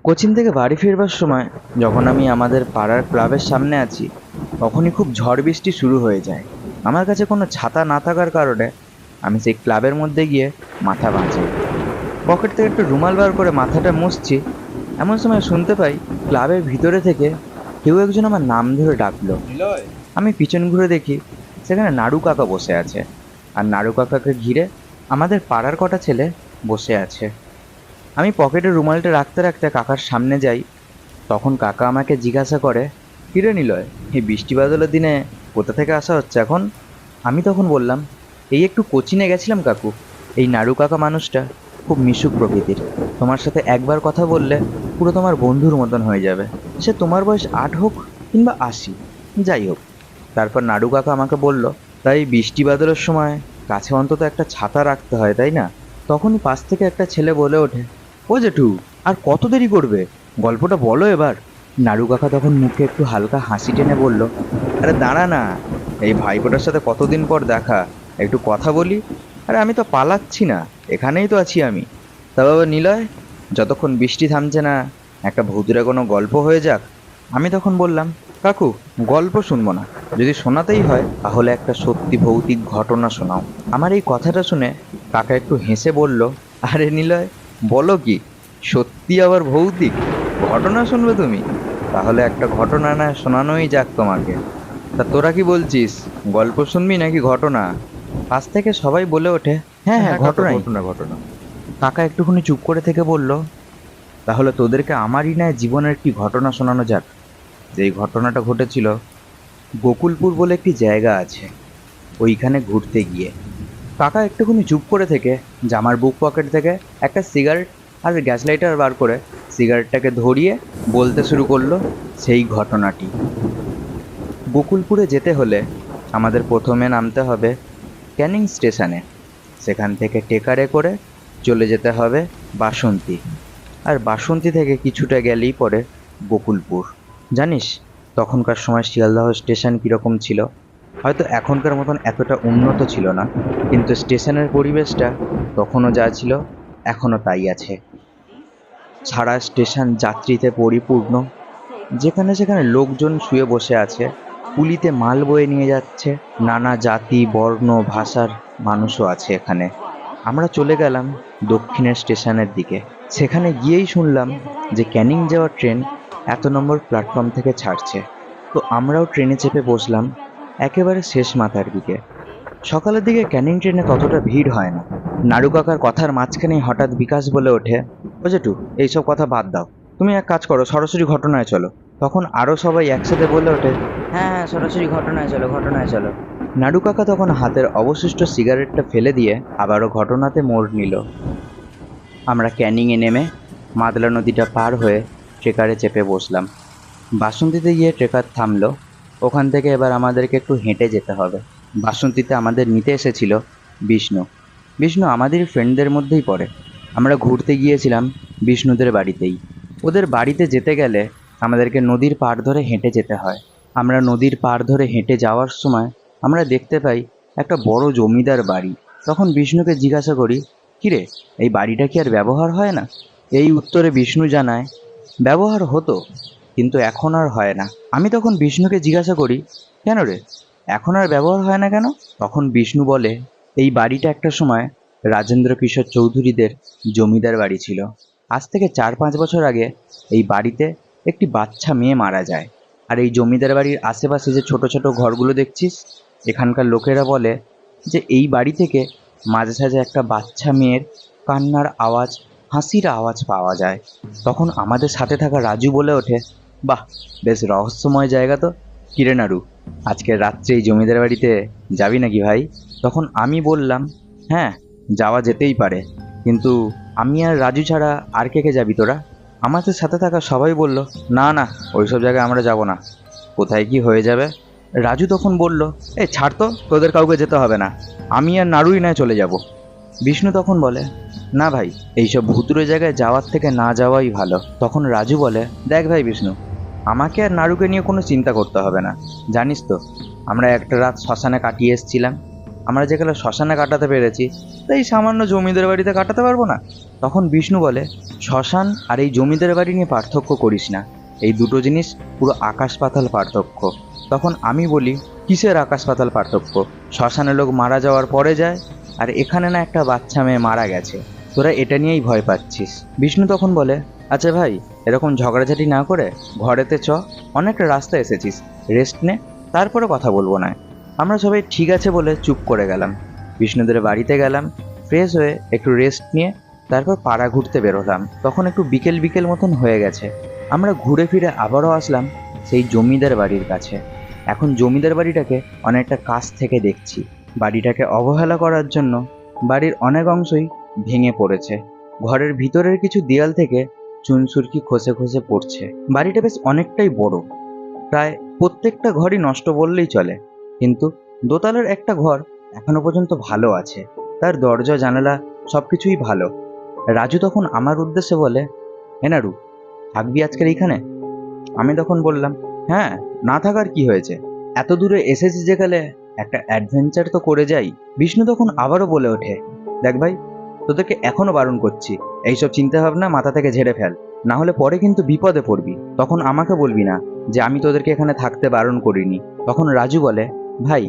কোচিন থেকে বাড়ি ফিরবার সময় যখন আমি আমাদের পাড়ার ক্লাবের সামনে আছি, তখনই খুব ঝড় বৃষ্টি শুরু হয়ে যায়। আমার কাছে কোনো ছাতা না থাকার কারণে আমি সেই ক্লাবের মধ্যে গিয়ে মাথা বাঁচাই। পকেট থেকে একটু রুমাল বার করে মাথাটা মুছছি, এমন সময় শুনতে পাই ক্লাবের ভিতরে থেকে কেউ একজন আমার নাম ধরে ডাকলো। আমি পিছন ঘুরে দেখি সেখানে নাড়ু কাকা বসে আছে, আর নাড়ু কাকাকে ঘিরে আমাদের পাড়ার কটা ছেলে বসে আছে। আমি পকেটে রুমালটা রাখতে রাখতে কাকার সামনে যাই। তখন কাকা আমাকে জিজ্ঞাসা করে, কিরে নিলয়, এই বৃষ্টি বাদলের দিনে কোথা থেকে আসা হচ্ছে এখন? আমি তখন বললাম, এই একটু কোচিনে গেছিলাম কাকু। এই নাড়ু কাকা মানুষটা খুব মিশুক প্রকৃতির, তোমার সাথে একবার কথা বললে পুরো তোমার বন্ধুর মতন হয়ে যাবে, সে তোমার বয়স 8 হোক কিংবা 80, যাই হোক। তারপর নাড়ু কাকা আমাকে বলল, তাই বৃষ্টি বাদলের সময় কাছে অন্তত একটা ছাতা রাখতে হয়, তাই না? তখনই পাশ থেকে একটা ছেলে বলে ওঠে, ও জেঠু, আর কত দেরি করবে, গল্পটা বলো এবার। নাড়ু কাকা তখন মুখে একটু হালকা হাসি টেনে বলল, আরে দাঁড়া না, এই ভাইপোটার সাথে কতদিন পর দেখা, একটু কথা বলি। আরে আমি তো পালাচ্ছি না, এখানেই তো আছি আমি। তা বাবা নিলয়, যতক্ষণ বৃষ্টি থামছে না একটা ভূতুরে কোনো গল্প হয়ে যাক। আমি তখন বললাম, কাকু, গল্প শুনবো না, যদি শোনাতেই হয় তাহলে একটা সত্যি ভৌতিক ঘটনা শোনাও। আমার এই কথাটা শুনে কাকা একটু হেসে বলল, আরে নিলয়, বলো কি, সত্যি আবার ভৌতিক ঘটনা শুনবে তুমি? তাহলে একটা ঘটনা না শোনানোই যাক তোমাকে। তা তোরা কি বলছিস, গল্প শুনবি নাকি ঘটনা? পাশ থেকে সবাই বলে ওঠে, হ্যাঁ হ্যাঁ, কাকা, ঘটনাই। ঘটনা ঘটনা। কাকা একটুখানি চুপ করে থেকে বলল, তাহলে তোদেরকে আমারই নয় জীবনের একটি ঘটনা শোনানো যাক। যেই ঘটনাটা ঘটেছিল, গোকুলপুর বলে একটি জায়গা আছে, ওইখানে ঘুরতে গিয়ে। কাকা একটুখানি চুপ করে থেকে জামার বুক পকেট থেকে একটা সিগারেট আর গ্যাস লাইটার বার করে সিগারেটটাকে ধরিয়ে বলতে শুরু করলো সেই ঘটনাটি। গোকুলপুরে যেতে হলে আমাদের প্রথমে নামতে হবে ক্যানিং স্টেশনে। সেখান থেকে টেকারে করে চলে যেতে হবে বাসন্তী। আর বাসন্তী থেকে কিছুটা গেলেই পড়ে গোকুলপুর। জানিস তখনকার সময় শিয়ালদহ স্টেশন কীরকম ছিল? হয়তো এখনকার মতন এতটা উন্নত ছিল না, কিন্তু স্টেশনের পরিবেশটা তখনও যা ছিল এখনও তাই আছে। সারা স্টেশন যাত্রীতে পরিপূর্ণ, যেখানে সেখানে লোকজন শুয়ে বসে আছে, কুলিতে মাল বয়ে নিয়ে যাচ্ছে, নানা জাতি বর্ণ ভাষার মানুষও আছে এখানে। আমরা চলে গেলাম দক্ষিণের স্টেশনের দিকে। সেখানে গিয়েই শুনলাম যে ক্যানিং যাওয়ার ট্রেন এত নম্বর প্ল্যাটফর্ম থেকে ছাড়ছে। তো আমরাও ট্রেনে চেপে বসলাম একেবারে শেষ মাথার দিকে। সকালের দিকে ক্যানিং ট্রেনে ততটা ভিড় হয় না। নাড়ু কাকার কথার মাঝখানেই হঠাৎ বিকাশ বলে ওঠে, ও জেঠু, এইসব কথা বাদ দাও, তুমি এক কাজ করো, সরাসরি ঘটনায় চলো। তখন আরও সবাই একসাথে বলে ওঠে, হ্যাঁ হ্যাঁ, সরাসরি ঘটনায় চলো, ঘটনায় চলো। নাড়ু কাকা তখন হাতের অবশিষ্ট সিগারেটটা ফেলে দিয়ে আবারও ঘটনাতে মোড় নিল। আমরা ক্যানিংয়ে নেমে মাদলা নদীটা পার হয়ে ট্রেকারে চেপে বসলাম। বাসন্তীতে গিয়ে ট্রেকার থামলো। ওখান থেকে এবার আমাদেরকে একটু হেঁটে যেতে হবে। বাসন্তীতে আমাদের নিতে এসেছিল বিষ্ণু। বিষ্ণু আমাদের ফ্রেন্ডদের মধ্যেই পড়ে। আমরা ঘুরতে গিয়েছিলাম বিষ্ণুদের বাড়িতেই। ওদের বাড়িতে যেতে গেলে আমাদেরকে নদীর পাড় ধরে হেঁটে যেতে হয়। আমরা নদীর পাড় ধরে হেঁটে যাওয়ার সময় আমরা দেখতে পাই একটা বড় জমিদার বাড়ি। তখন বিষ্ণুকে জিজ্ঞাসা করি, কিরে, এই বাড়িটা কি আর ব্যবহার হয় না? এই উত্তরে বিষ্ণু জানায়, ব্যবহার হতো, কিন্তু এখন আর হয় না। আমি তখন বিষ্ণুকে জিজ্ঞাসা করি, কেন রে, এখন আর ব্যবহার হয় না কেন? তখন বিষ্ণু বলে, এই বাড়িটা একটা সময় রাজেন্দ্র কিশোর চৌধুরীদের জমিদার বাড়ি ছিল। আজ থেকে 4-5 বছর আগে এই বাড়িতে একটি বাচ্চা মেয়ে মারা যায়। আর এই জমিদার বাড়ির আশেপাশে যে ছোট ছোট ঘরগুলো দেখছিস, এখানকার লোকেরা বলে যে এই বাড়ি থেকে মাঝে সাঝে একটা বাচ্চা মেয়ের কান্নার আওয়াজ, হাসির আওয়াজ পাওয়া যায়। তখন আমাদের সাথে থাকা রাজু বলে ওঠে, বাহ, বেশ রহস্যময় জায়গা তো। কিরে নাড়ু, আজকে রাত্রে এই জমিদার বাড়িতে যাবি নাকি ভাই? তখন আমি বললাম, হ্যাঁ, যাওয়া যেতেই পারে, কিন্তু আমি আর রাজু ছাড়া আর কে কে যাবি তোরা? আমাদের সাথে থাকা সবাই বলল, না না, ওইসব জায়গায় আমরা যাব না। কোথায় কি হয়ে যাবে? রাজু তখন বলল, এই ছাড় তো, তোদের কাউকে যেতে হবে না, আমি আর নাড়ুই নয় চলে যাব। বিষ্ণু তখন বলে, না ভাই, এইসব ভুতুরে জায়গায় যাওয়ার থেকে না যাওয়াই ভালো। তখন রাজু বলে, দেখ ভাই বিষ্ণু, আমাকে আর নাড়ুকে নিয়ে কোনো চিন্তা করতে হবে না। জানিস তো, আমরা একটা রাত শ্মশানে কাটিয়ে এসেছিলাম। আমরা যেগুলো শ্মশানে কাটাতে পেরেছি, তাই সামান্য জমিদার বাড়িতে কাটাতে পারবো না? তখন বিষ্ণু বলে, শ্মশান আর এই জমিদার বাড়ি নিয়ে পার্থক্য করিস না, এই দুটো জিনিস পুরো আকাশ পাতাল পার্থক্য। তখন আমি বলি, কিসের আকাশ পাতাল পার্থক্য? শ্মশানে লোক মারা যাওয়ার পরে যায়, আর এখানে না একটা বাচ্চা মেয়ে মারা গেছে, তোরা এটা নিয়েই ভয় পাচ্ছিস। বিষ্ণু তখন বলে, আচ্ছা ভাই, এরকম ঝগড়াঝাটি না করে ঘরেতে চ, অনেকটা রাস্তা এসেছিস, রেস্ট নে, তারপরে কথা বলবো না। আমরা সবাই ঠিক আছে বলে চুপ করে গেলাম। বিষ্ণুদের বাড়িতে গেলাম, ফ্রেশ হয়ে একটু রেস্ট নিয়ে তারপর পাড়া ঘুরতে বেরোলাম। তখন একটু বিকেল বিকেল মতন হয়ে গেছে। আমরা ঘুরে ফিরে আবারও আসলাম সেই জমিদার বাড়ির কাছে। এখন জমিদার বাড়িটাকে অনেকটা কাছ থেকে দেখছি। বাড়িটাকে অবহেলা করার জন্য বাড়ির অনেক অংশই ভেঙে পড়েছে। ঘরের ভিতরের কিছু দেয়াল থেকে চুনসুরকি খসে খসে পড়ছে। বাড়িটা বেশ অনেকটাই বড়, প্রায় প্রত্যেকটা ঘরই নষ্ট বললেই চলে, কিন্তু দোতলার একটা ঘর এখনো পর্যন্ত ভালো আছে, তার দরজা জানালা সবকিছুই ভালো। রাজু তখন আমার উদ্দেশ্যে বলে, এনারু, থাকবি আজকের এইখানে? আমি তখন বললাম, হ্যাঁ, না থাকার কি হয়েছে, এত দূরে এসেছি যেখানে একটা অ্যাডভেঞ্চার তো করে যাই। বিষ্ণু তখন আবারও বলে ওঠে, দেখ ভাই, তোদেরকে এখনো বারণ করছি, এইসব চিন্তা ভাবনা মাথা থেকে ঝেড়ে ফেল, না হলে পরে কিন্তু বিপদে পড়বি। তখন আমাকে বলবি না যে আমি তোদেরকে এখানে থাকতে বারণ করিনি। তখন রাজু বলে, ভাই,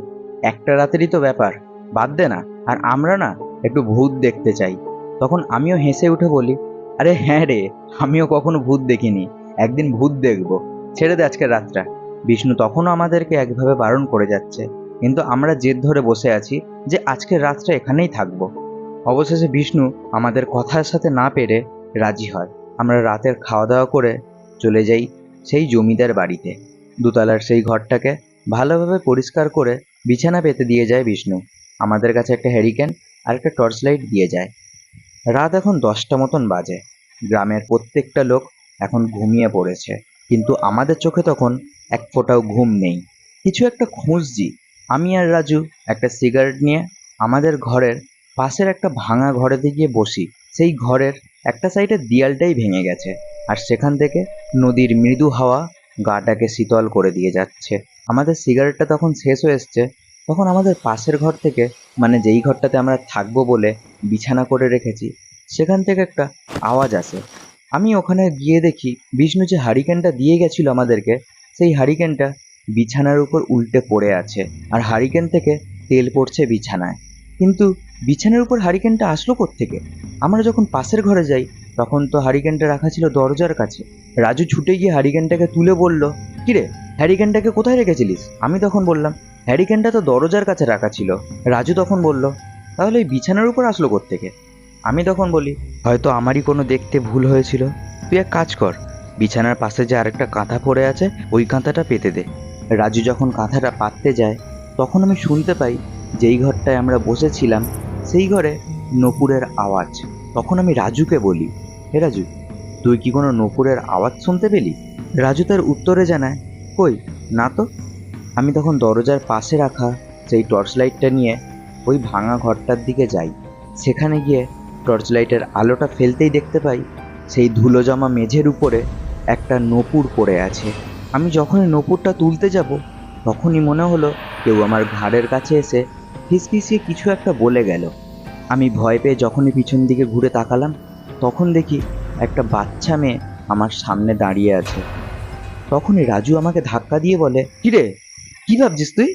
একটা রাতেরই তো ব্যাপার, বাদ দে না, আর আমরা না একটু ভূত দেখতে চাই। তখন আমিও হেসে উঠে বলি, আরে হ্যাঁ রে, আমিও কখনো ভূত দেখিনি, একদিন ভূত দেখবো, ছেড়ে দে আজকের রাতটা। বিষ্ণু তখনও আমাদেরকে একভাবে বারণ করে যাচ্ছে, কিন্তু আমরা জেদ ধরে বসে আছি যে আজকের রাতটা এখানেই থাকবো। অবশেষে বিষ্ণু আমাদের কথার সাথে না পেরে রাজি হয়। আমরা রাতের খাওয়া দাওয়া করে চলে যাই সেই জমিদার বাড়িতে। দোতলার সেই ঘরটাকে ভালোভাবে পরিষ্কার করে বিছানা পেতে দিয়ে যায় বিষ্ণু। আমাদের কাছে একটা হ্যারিকেন আর একটা টর্চ লাইট দিয়ে যায়। রাত এখন 10টা মতন বাজে। গ্রামের প্রত্যেকটা লোক এখন ঘুমিয়ে পড়েছে, কিন্তু আমাদের চোখে তখন এক ফোঁটাও ঘুম নেই। কিছু একটা খুঁজছি। আমি আর রাজু একটা সিগারেট নিয়ে আমাদের ঘরের পাশের একটা ভাঙা ঘরেতে গিয়ে বসি। সেই ঘরের একটা সাইডের দেয়ালটাই ভেঙে গেছে, আর সেখান থেকে নদীর মৃদু হাওয়া গাটাকে শীতল করে দিয়ে যাচ্ছে। আমাদের সিগারেটটা তখন শেষ হয়ে এসছে। তখন আমাদের পাশের ঘর থেকে, মানে যেই ঘরটাতে আমরা থাকবো বলে বিছানা করে রেখেছি, সেখান থেকে একটা আওয়াজ আসে। আমি ওখানে গিয়ে দেখি বিষ্ণু যে হারিকেনটা দিয়ে গেছিল আমাদেরকে, সেই হারিকেনটা বিছানার উপর উল্টে পড়ে আছে, আর হারিকেন থেকে তেল পড়ছে বিছানায়। কিন্তু বিছানার উপর হারিকেনটা আসলো কোত্থেকে? আমরা যখন পাশের ঘরে যাই তখন তো হারিকেনটা রাখা ছিল দরজার কাছে। রাজু ছুটে গিয়ে হারিকেনটাকে তুলে বলল, কিরে, হ্যারিকেনটাকে কোথায় রেখেছিলিস? আমি তখন বললাম, হ্যারিকেনটা তো দরজার কাছে রাখা ছিল। রাজু তখন বলল, তাহলে এই বিছানার উপর আসলো কোত্থেকে? আমি তখন বলি, হয়তো আমারই কোনো দেখতে ভুল হয়েছিল, তুই এক কাজ কর, বিছানার পাশে যে আরেকটা কাঁথা পড়ে আছে ওই কাঁথাটা পেতে দে। রাজু যখন কাঁথাটা পাততে যায় তখন আমি শুনতে পাই যেই ঘরটায় আমরা বসেছিলাম সেই ঘরে নূপুরের আওয়াজ। তখন আমি রাজুকে বলি, হে রাজু, তুই কি কোনো নূপুরের আওয়াজ শুনতে পেলি? রাজু তার উত্তরে জানায়, কই, না তো। আমি তখন দরজার পাশে রাখা সেই টর্চ লাইটটা নিয়ে ওই ভাঙা ঘরটার দিকে যাই। সেখানে গিয়ে টর্চ লাইটের আলোটা ফেলতেই দেখতে পাই সেই ধুলো জমা মেঝের উপরে একটা নূপুর পড়ে আছে। আমি যখনই নূপুরটা তুলতে যাব তখনই মনে হলো কেউ আমার ঘাড়ের কাছে এসে ফিসফিসিয়ে কিছু একটা বলে গেল। আমি ভয় পেয়ে যখনই পিছন দিকে ঘুরে তাকালাম তখন দেখি একটা বাচ্চা মেয়ে আমার সামনে দাঁড়িয়ে আছে। তখনই রাজু আমাকে ধাক্কা দিয়ে বলে, কিরে, কি ভাবছিস তুই?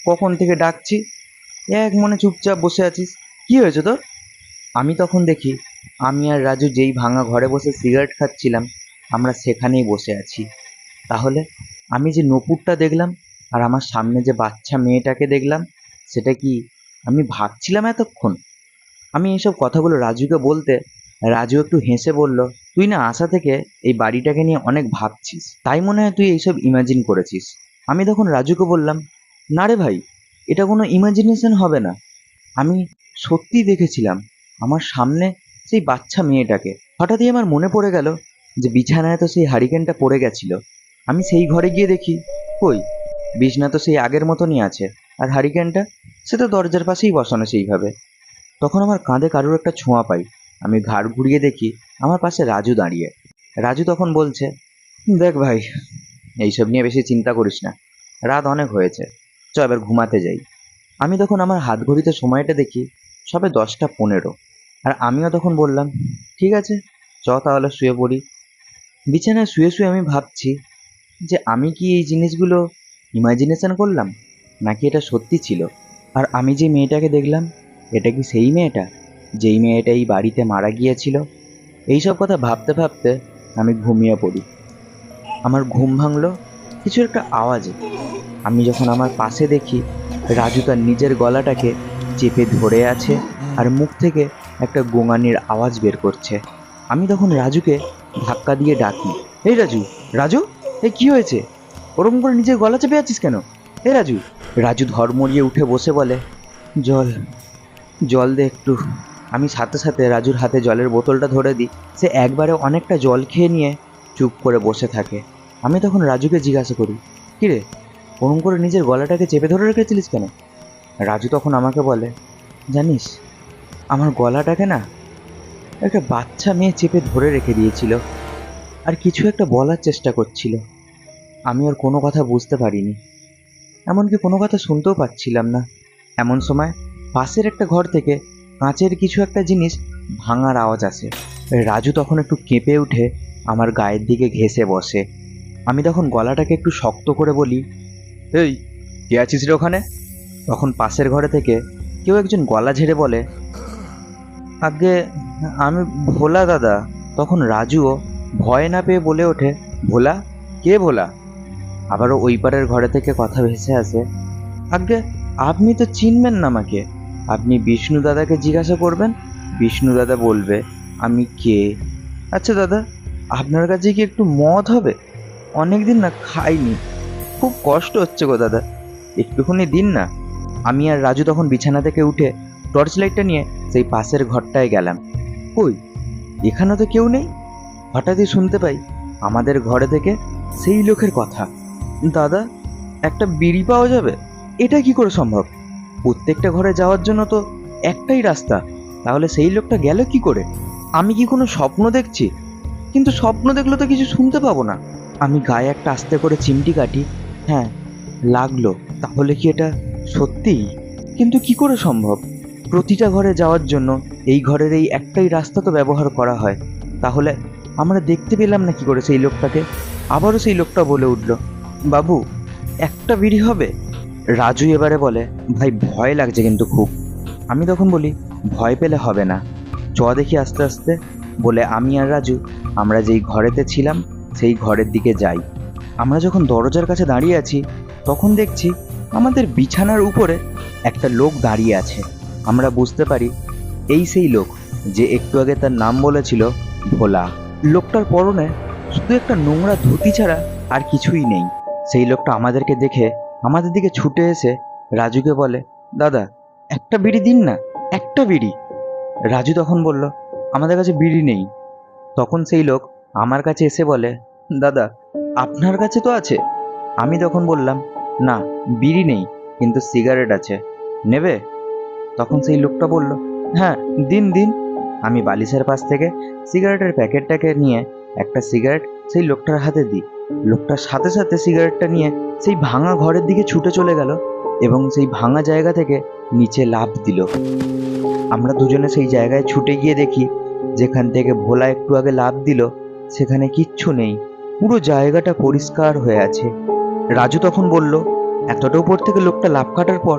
কখন থেকে ডাকছি, এক মনে চুপচাপ বসে আছিস, কি হয়েছে তোর? আমি তখন দেখি আমি আর রাজু যেই ভাঙা ঘরে বসে সিগারেট খাচ্ছিলাম আমরা সেখানেই বসে আছি। তাহলে আমি যে নূপুরটা দেখলাম আর আমার সামনে যে বাচ্চা মেয়েটাকে দেখলাম, সেটা কি আমি ভাবছিলাম এতক্ষণ? আমি এইসব কথাগুলো রাজুকে বলতে রাজু একটু হেসে বলল, তুই না আসা থেকে এই বাড়িটাকে নিয়ে অনেক ভাবছিস, তাই মনে হয় তুই এইসব ইমাজিন করেছিস। আমি তখন রাজুকে বললাম, না রে ভাই, এটা কোনো ইমাজিনেশন হবে না, আমি সত্যিই দেখেছিলাম আমার সামনে সেই বাচ্চা মেয়েটাকে। হঠাৎই আমার মনে পড়ে গেল যে বিছানায় তো সেই হারিকেনটা পড়ে গেছিল। আমি সেই ঘরে গিয়ে দেখি, কই, বিছানা তো সেই আগের মতনই আছে, আর হারিকেনটা সে তো দরজার পাশেই বসানো সেইভাবে। তখন আমার কাঁধে কারোর একটা ছোঁয়া পাই। আমি ঘাড় ঘুরিয়ে দেখি আমার পাশে রাজু দাঁড়িয়ে। রাজু তখন বলছে, দেখ ভাই, এইসব নিয়ে বেশি চিন্তা করিস না, রাত অনেক হয়েছে, চ এবার ঘুমাতে যাই। আমি তখন আমার হাত ঘড়িতে সময়টা দেখি সবে 10টা 15। আর আমিও তখন বললাম, ঠিক আছে, চ তাহলে শুয়ে পড়ি। বিছানায় শুয়ে শুয়ে আমি ভাবছি যে আমি কি এই জিনিসগুলো ইমাজিনেশন করলাম, নাকি এটা সত্যি ছিল। আর আমি যে মেয়েটাকে দেখলাম, এটা কি সেই মেয়েটা, যেই মেয়েটা এই বাড়িতে মারা গিয়েছিল? এইসব কথা ভাবতে ভাবতে আমি ঘুমিয়ে পড়ি। আমার ঘুম ভাঙলো কিছু একটা আওয়াজে। আমি যখন আমার পাশে দেখি রাজু তার নিজের গলাটাকে চেপে ধরে আছে আর মুখ থেকে একটা গোঙানির আওয়াজ বের করছে। আমি তখন রাজুকে ধাক্কা দিয়ে ডাকি, এই রাজু, রাজু, এই কি হয়েছে? ওরকম করে নিজের গলা চেপে আছিস কেন? এই রাজু। রাজু ধর্মড়িয়ে উঠে বসে বলে, জল, জল দে একটু। আমি সাথে সাথে রাজুর হাতে জলের বোতলটা ধরে দিই। সে একবারে অনেকটা জল খেয়ে নিয়ে চুপ করে বসে থাকে। আমি তখন রাজুকে জিজ্ঞাসা করি, কিরে, ওরম করে নিজের গলাটাকে চেপে ধরে রেখেছিলিস কেন? রাজু তখন আমাকে বলে, জানিস, আমার গলাটাকে না একটা বাচ্চা মেয়ে চেপে ধরে রেখে দিয়েছিল আর কিছু একটা বলার চেষ্টা করছিল। আমি আর কোনো কথা বুঝতে পারিনি, এমনকি কোনো কথা শুনতেও পাচ্ছিলাম না। এমন সময় পাশের একটা ঘর থেকে কাঁচের কিছু একটা জিনিস ভাঙার আওয়াজ আসে। রাজু তখন একটু কেঁপে উঠে আমার গায়ের দিকে ঘেঁষে বসে। আমি তখন গলাটাকে একটু শক্ত করে বলি, এই, কে আছিস রে ওখানে? তখন পাশের ঘরে থেকে কেউ একজন গলা ঝেড়ে বলে, আগে আমি ভোলা দাদা। তখন রাজুও ভয় না পেয়ে বলে ওঠে, ভোলা? কে ভোলা? আবারও ওই পারের ঘরে থেকে কথা ভেসে আসে, আগে আপনি তো চিনবেন না আমাকে, আপনি বিষ্ণু দাদাকে জিজ্ঞাসা করবেন, বিষ্ণু দাদা বলবে আমি কে। আচ্ছা দাদা, আপনার কাছে কি একটু মদ হবে? অনেক দিন না খাইনি, খুব কষ্ট হচ্ছে গো দাদা, একটুখানি দিন না। আমি আর রাজু তখন বিছানা থেকে উঠে টর্চ লাইটটা নিয়ে সেই পাশের ঘরটায় গেলাম। কই, এখানে তো কেউ নেই। হঠাৎই শুনতে পাই আমাদের ঘরে থেকে সেই লোকের কথা, দাদা, একটা বিড়ি পাওয়া যাবে? এটা কি করে সম্ভব? প্রত্যেকটা ঘরে যাওয়ার জন্য তো একটাই রাস্তা, তাহলে সেই লোকটা গেল কি করে? আমি কি কোনো স্বপ্ন দেখছি? কিন্তু স্বপ্ন দেখলে তো কিছু শুনতে পাবো না। আমি গায়ে একটা আস্তে করে চিমটি কাটি। হ্যাঁ, লাগলো। তাহলে কি এটা সত্যিই? কিন্তু কি করে সম্ভব? প্রতিটা ঘরে যাওয়ার জন্য এই ঘরের এই একটাই রাস্তা তো ব্যবহার করা হয়, তাহলে আমরা দেখতে পেলাম না কি করে সেই লোকটাকে? আবারও সেই লোকটা বলে উঠল, বাবু, একটা বিড়ি হবে? রাজু এবারে বলে, ভাই ভয় লাগছে কিন্তু খুব। আমি তখন বলি, ভয় পেলে হবে না, চ দেখি আস্তে আস্তে। বলে আমি আর রাজু আমরা যেই ঘরেতে ছিলাম সেই ঘরের দিকে যাই। আমরা যখন দরজার কাছে দাঁড়িয়ে আছি তখন দেখছি আমাদের বিছানার উপরে একটা লোক দাঁড়িয়ে আছে। আমরা বুঝতে পারি এই সেই লোক যে একটু আগে তার নাম বলেছিল ভোলা। লোকটার পরনে শুধু একটা নোংরা ধুতি ছাড়া আর কিছুই নেই। সেই লোকটা আমাদেরকে দেখে আমাদের দিকে ছুটে এসে রাজুকে বলে, দাদা, একটা বিড়ি দিন না, একটা বিড়ি। রাজু তখন বলল, আমাদের কাছে বিড়ি নেই। তখন সেই লোক আমার কাছে এসে বলে, দাদা, আপনার কাছে তো আছে। আমি তখন বললাম, না, বিড়ি নেই, কিন্তু সিগারেট আছে, নেবে? তখন সেই লোকটা বলল, হ্যাঁ, দিন দিন। আমি বালিশের পাশ থেকে সিগারেটের প্যাকেটটাকে নিয়ে একটা সিগারেট সেই লোকটার হাতে দিই। লোকটার সাথে সাথে সিগারেটটা নিয়ে সেই ভাঙা ঘরের দিকে ছুটে চলে গেল এবং সেই ভাঙা জায়গা থেকে নিচে লাফ দিল। আমরা দুজনে সেই জায়গায় ছুটে গিয়ে দেখি যেখান থেকে ভোলা একটু আগে লাফ দিল সেখানে কিচ্ছু নেই, পুরো জায়গাটা পরিষ্কার হয়ে আছে। রাজু তখন বলল, এতটা উপর থেকে লোকটা লাফ কাটার পর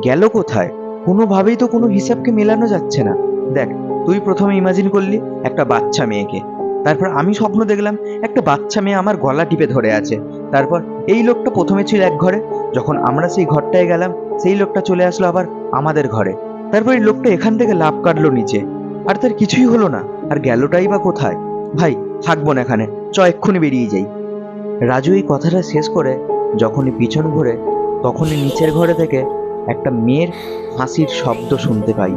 গেল কোথায়? কোনোভাবেই তো কোনো হিসাবকে মেলানো যাচ্ছে না। দেখ, তুই প্রথমে ইমাজিন করলি একটা বাচ্চা মেয়েকে, তারপর আমি স্বপ্ন দেখলাম একটা বাচ্চা মেয়ে আমার গলা টিপে ধরে আছে। তারপর এই লোকটা প্রথমে ছিল এক ঘরে, যখন আমরা সেই ঘরটায় গেলাম সেই লোকটা চলে আসলো আবার আমাদের ঘরে। তারপর এই লোকটা এখান থেকে লাফ কাটলো নিচে, আর তার কিছুই হলো না। আর গেলটাই বা কোথায়? ভাই, থাকবো না এখানে, চ এক্ষুনি বেরিয়ে যাই। রাজু এই কথাটা শেষ করে যখনই পিছন ঘুরে তখনই নিচের ঘরে থেকে একটা মেয়ের হাসির শব্দ শুনতে পাই।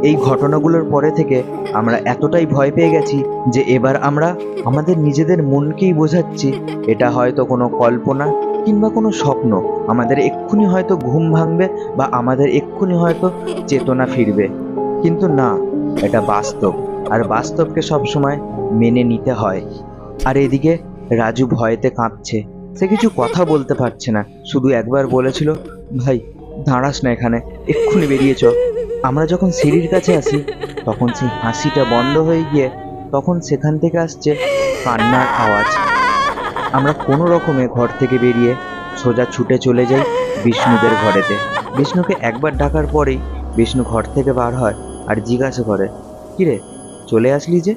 এই ঘটনাগুলোর পরে থেকে আমরা এতটাই ভয় পেয়ে গেছি যে এবার আমরা আমাদের নিজেদের মনকেই বোঝাচ্ছি এটা হয়তো কোনো কল্পনা কিংবা কোনো স্বপ্ন, আমাদের এক্ষুনি হয়তো ঘুম ভাঙবে বা আমাদের এক্ষুনি হয়তো চেতনা ফিরবে। কিন্তু না, এটা বাস্তব, আর বাস্তবকে সবসময় মেনে নিতে হয়। আর এদিকে রাজু ভয়েতে কাঁপছে, সে কিছু কথা বলতে পারছে না, শুধু একবার বলেছিল, ভাই দাঁড়াস না এখানে, এক্ষুনি বেরিয়ে চ। আমরা যখন সিঁড়ির কাছে আসি তখন সেই হাসিটা বন্ধ হয়ে গিয়ে তখন সেখান থেকে আসছে কান্নার আওয়াজ। আমরা কোনো রকমে ঘর থেকে বেরিয়ে সোজা ছুটে চলে যাই বিষ্ণুদের ঘরেতে। বিষ্ণুকে একবার ডাকার পরেই বিষ্ণু ঘর থেকে বার হয় আর জিজ্ঞাসা করে, কিরে চলে আসলি যে?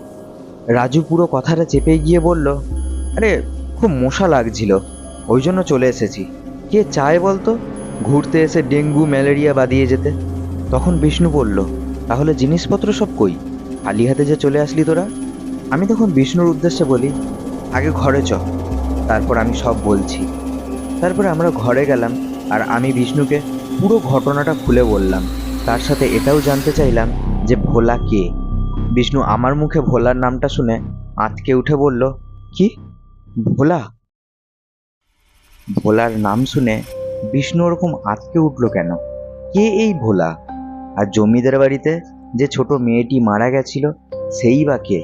রাজু পুরো কথাটা চেপে গিয়ে বলল, আরে খুব মশা লাগছিল, ওই জন্য চলে এসেছি। কে চায় বলতো ঘুরতে এসে ডেঙ্গু ম্যালেরিয়া বাদিয়ে যেতে? তখন বিষ্ণু বলল, তাহলে জিনিসপত্র সব কই? খালি হাতে যে চলে আসলি তোরা? আমি তখন বিষ্ণুর উদ্দেশ্যে বলি, আগে ঘরে চ, তারপর আমি সব বলছি। তারপরে আমরা ঘরে গেলাম আর আমি বিষ্ণুকে পুরো ঘটনাটা খুলে বললাম। তার সাথে এটাও জানতে চাইলাম যে ভোলা কে। বিষ্ণু আমার মুখে ভোলার নামটা শুনে আঁতকে উঠে বলল, কি ভোলা? ভোলার নাম শুনে বিষ্ণু ওরকম আঁতকে উঠল কেন? কে এই ভোলা? আর জমিদার বাড়িতে যে ছোট মেয়েটি মারা গেছিল সেই বা কে?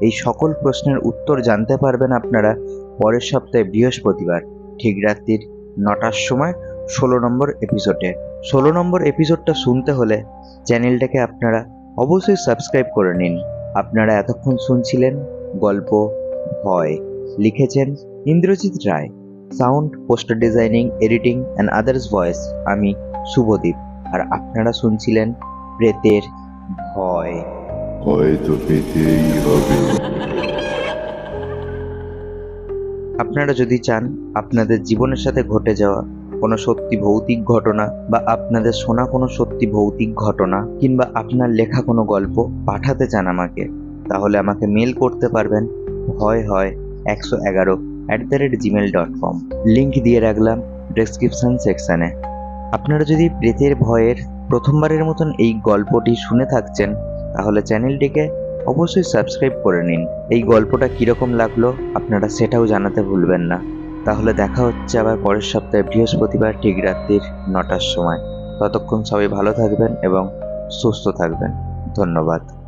এই সকল প্রশ্নের উত্তর জানতে পারবেন আপনারা পরের সপ্তাহে বৃহস্পতিবার ঠিক রাত্রির 9টার সময় 16 নম্বর এপিসোডে। 16 নম্বর এপিসোডটা শুনতে হলে চ্যানেলটাকে আপনারা অবশ্যই সাবস্ক্রাইব করে নিন। আপনারা এতক্ষণ শুনছিলেন গল্প ভয়। লিখেছেন Indrajit Ray. Sound, poster designing, editing and others voice আমি শুভদীপ। আর আপনারা শুনছিলেন প্রেতের ভয়। হয়তো পেতেই হবে। আপনারা যদি চান আপনাদের জীবনের সাথে ঘটে যাওয়া কোনো সত্যি ভৌতিক ঘটনা বা আপনাদের শোনা কোনো সত্যি ভৌতিক ঘটনা কিংবা আপনার লেখা কোনো গল্প পাঠাতে চান আমাকে, তাহলে আমাকে মেল করতে পারবেন হয়111@gmail.com। লিংক দিয়ে রাখলাম ডেসক্রিপশন সেকশানে। আপনারা যদি প্রেতের ভয়ের প্রথমবারের মতন এই গল্পটি শুনে থাকছেন তাহলে চ্যানেলটিকে অবশ্যই সাবস্ক্রাইব করে নিন। এই গল্পটা কীরকম লাগলো আপনারা সেটাও জানাতে ভুলবেন না। তাহলে দেখা হচ্ছে আবার পরের সপ্তাহে বৃহস্পতিবার ঠিক রাত্রির 9টার সময়। ততক্ষণ সবাই ভালো থাকবেন এবং সুস্থ থাকবেন। ধন্যবাদ।